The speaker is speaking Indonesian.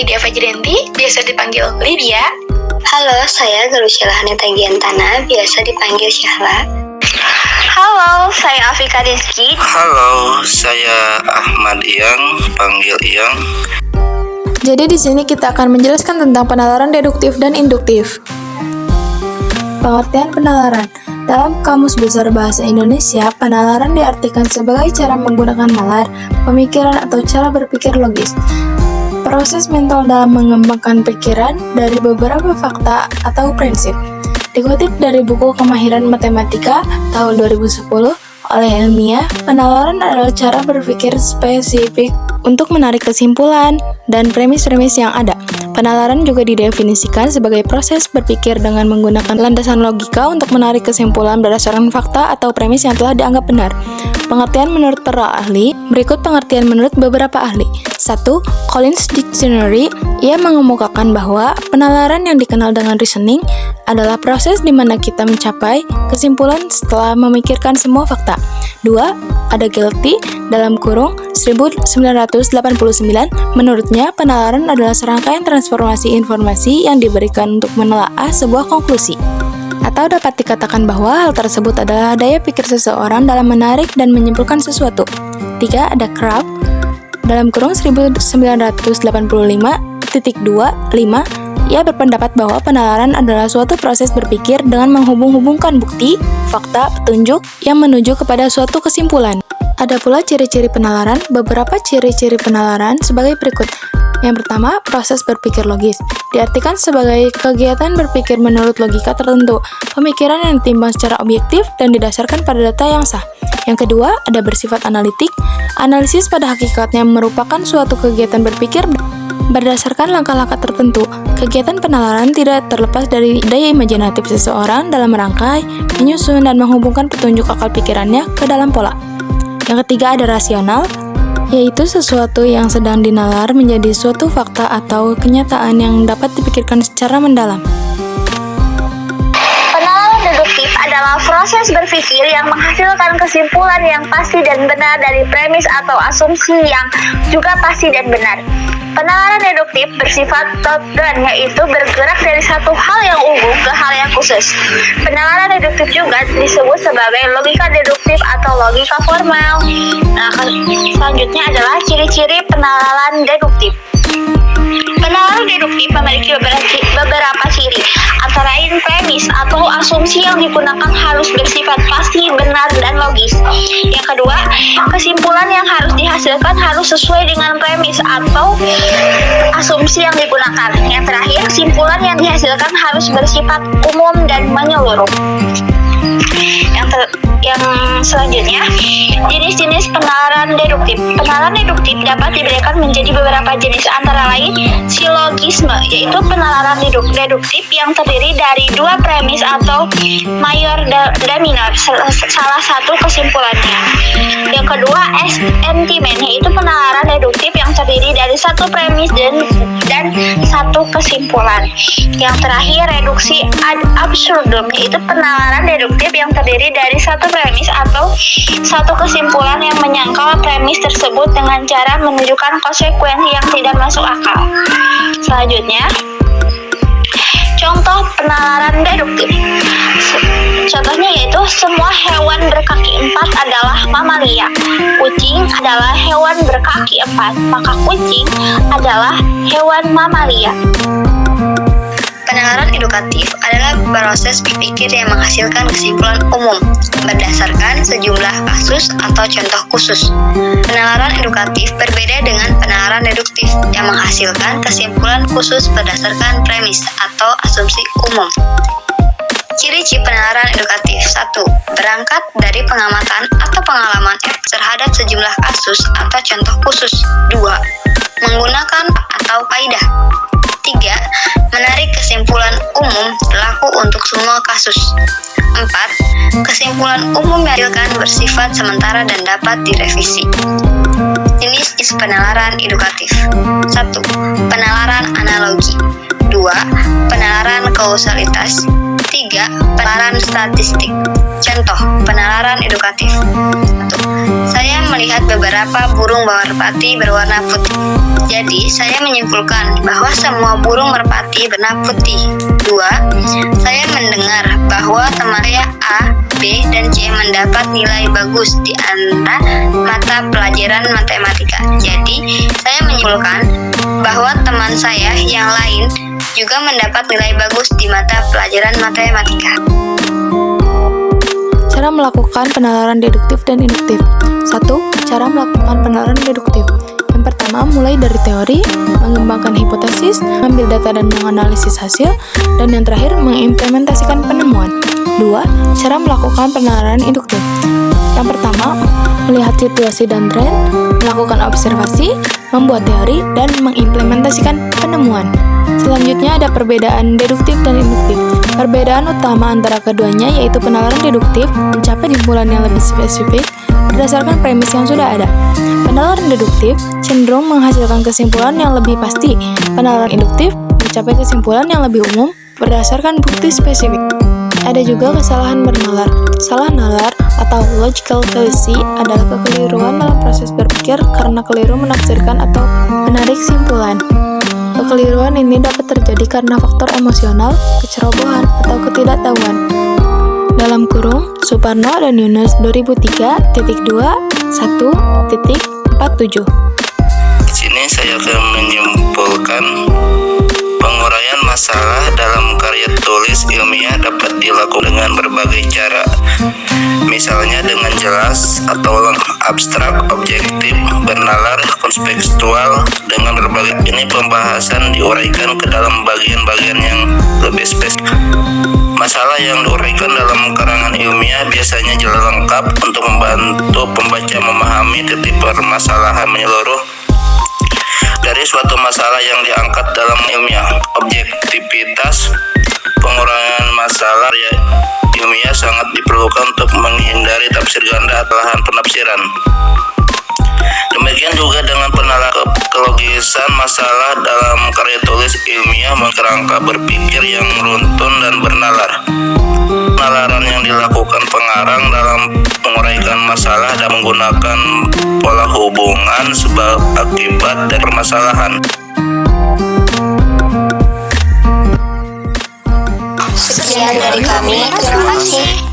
Lydia Fajrianti, biasa dipanggil Lydia. Halo, saya Galusyala Haneta Giantana, biasa dipanggil Syahla. Halo, saya Afika Rizky. Halo, saya Ahmad Iyang, panggil Iyang. Jadi di sini kita akan menjelaskan tentang penalaran deduktif dan induktif. Pengertian penalaran. Dalam Kamus Besar Bahasa Indonesia, penalaran diartikan sebagai cara menggunakan nalar, pemikiran atau cara berpikir logis. Proses mental dalam mengembangkan pikiran dari beberapa fakta atau prinsip. Dikutip dari buku Kemahiran Matematika tahun 2010 oleh Ilmiah, penalaran adalah cara berpikir spesifik untuk menarik kesimpulan dan premis-premis yang ada. Penalaran juga didefinisikan sebagai proses berpikir dengan menggunakan landasan logika untuk menarik kesimpulan berdasarkan fakta atau premis yang telah dianggap benar. Pengertian menurut para ahli, berikut pengertian menurut beberapa ahli. 1. Collins Dictionary, ia mengemukakan bahwa penalaran yang dikenal dengan reasoning adalah proses di mana kita mencapai kesimpulan setelah memikirkan semua fakta. 2. Ada Gelty, dalam kurung 1989, menurutnya penalaran adalah serangkaian transformasi informasi yang diberikan untuk menelaah sebuah konklusi. Atau dapat dikatakan bahwa hal tersebut adalah daya pikir seseorang dalam menarik dan menyimpulkan sesuatu. 3. Ada Kraft, dalam kurung 1985.25, ia berpendapat bahwa penalaran adalah suatu proses berpikir dengan menghubung-hubungkan bukti, fakta, petunjuk yang menuju kepada suatu kesimpulan. Ada pula ciri-ciri penalaran. Beberapa ciri-ciri penalaran sebagai berikut. Yang pertama, proses berpikir logis. Diartikan sebagai kegiatan berpikir menurut logika tertentu, pemikiran yang ditimbang secara objektif dan didasarkan pada data yang sah. Yang kedua, ada bersifat analitik. Analisis pada hakikatnya merupakan suatu kegiatan berpikir berdasarkan langkah-langkah tertentu. Kegiatan penalaran tidak terlepas dari daya imajinatif seseorang dalam merangkai, menyusun, dan menghubungkan petunjuk akal pikirannya ke dalam pola. Yang ketiga, ada rasional, yaitu sesuatu yang sedang dinalar menjadi suatu fakta atau kenyataan yang dapat dipikirkan secara mendalam. Penalaran deduktif adalah proses berpikir yang menghasilkan kesimpulan yang pasti dan benar dari premis atau asumsi yang juga pasti dan benar. Penalaran deduktif bersifat top-down, yaitu bergerak dari satu hal yang umum ke hal yang khusus. Penalaran deduktif juga disebut sebagai logika deduktif atau logika formal. Nah, selanjutnya adalah ciri-ciri penalaran deduktif. Penalaran deduktif memiliki beberapa ciri, antara lain premis atau asumsi yang digunakan harus bersifat pasti, benar, dan logis. Yang kedua, kesimpulan yang harus dihasilkan harus sesuai dengan premis atau asumsi yang digunakan. Yang terakhir, kesimpulan yang dihasilkan harus bersifat umum dan menyeluruh. Yang selanjutnya, jenis-jenis penalaran deduktif. Penalaran deduktif dapat diberikan menjadi beberapa jenis, antara lain silogisme, yaitu penalaran deduktif yang terdiri dari dua premis atau mayor dan minor, salah satu kesimpulannya. Yang kedua, sentiment, yaitu penalaran deduktif yang terdiri dari satu premis dan satu kesimpulan. Yang terakhir, reduksi ad absurdum, yaitu penalaran deduktif yang terdiri dari satu premis atau satu kesimpulan yang menyangkal premis tersebut dengan cara menunjukkan konsekuensi yang tidak masuk akal. Selanjutnya, contoh penalaran deduktif. Contohnya yaitu semua hewan berkaki empat adalah mamalia. Kucing adalah hewan berkaki empat, maka kucing adalah hewan mamalia. Penalaran edukatif adalah proses berpikir yang menghasilkan kesimpulan umum berdasarkan sejumlah kasus atau contoh khusus. Penalaran edukatif berbeda dengan penalaran deduktif yang menghasilkan kesimpulan khusus berdasarkan premis atau asumsi umum. Ciri-ciri penalaran edukatif. 1. Berangkat dari pengamatan atau pengalaman terhadap sejumlah kasus atau contoh khusus. 2. Menggunakan atau kaidah. 3. Menarik kesimpulan umum berlaku untuk semua kasus. 4. Kesimpulan umum yang dihasilkan bersifat sementara dan dapat direvisi. Jenis penalaran edukatif. 1. Penalaran analogi. 2. Penalaran kausalitas. 3. Penalaran statistik. Contoh penalaran edukatif. 1. Saya melihat beberapa burung merpati berwarna putih. Jadi, saya menyimpulkan bahwa semua burung merpati berwarna putih. 2. Saya mendengar bahwa teman saya A, B, dan C mendapat nilai bagus di antara mata pelajaran matematika. Jadi, saya menyimpulkan bahwa teman saya yang lain juga mendapat nilai bagus di mata pelajaran matematika. Cara melakukan penalaran deduktif dan induktif. 1. Cara melakukan penalaran deduktif. Yang pertama, mulai dari teori, mengembangkan hipotesis, mengambil data dan menganalisis hasil, dan yang terakhir, mengimplementasikan penemuan. 2. Cara melakukan penalaran induktif. Yang pertama, melihat situasi dan tren, melakukan observasi, membuat teori, dan mengimplementasikan penemuan. Selanjutnya ada perbedaan deduktif dan induktif. Perbedaan utama antara keduanya yaitu penalaran deduktif mencapai kesimpulan yang lebih spesifik berdasarkan premis yang sudah ada. Penalaran deduktif cenderung menghasilkan kesimpulan yang lebih pasti. Penalaran induktif mencapai kesimpulan yang lebih umum berdasarkan bukti spesifik. Ada juga kesalahan bernalar. Salah nalar atau logical fallacy adalah kekeliruan dalam proses berpikir karena keliru menafsirkan atau menarik kesimpulan. Kekeliruan ini dapat terjadi karena faktor emosional, kecerobohan, atau ketidaktahuan. Dalam kurung, Suparno dan Yunus 2003.2.1.47. Di sini saya akan menyimpulkan penguraian masalah dalam karya tulis ilmiah dapat dilakukan dengan berbagai cara. Misalnya dengan jelas atau abstrak, objektif, bernalar, kontekstual, dengan berbagai ini pembahasan diuraikan ke dalam bagian-bagian yang lebih spesifik. Masalah yang diuraikan dalam karangan ilmiah biasanya jelas lengkap untuk membantu pembaca memahami titik permasalahan menyeluruh dari suatu masalah yang diangkat dalam ilmiah. Objektivitas penguraian masalah ilmiah sangat diperlukan untuk menghindari tafsir ganda atau lahan penafsiran. Demikian juga dengan penalaran kelogisan masalah dalam karya tulis ilmiah kerangka berpikir yang runtun dan bernalar. Penalaran yang dilakukan pengarang dalam menguraikan masalah dan menggunakan pola hubungan sebab akibat dan permasalahan. Sekian dari kami, terima kasih.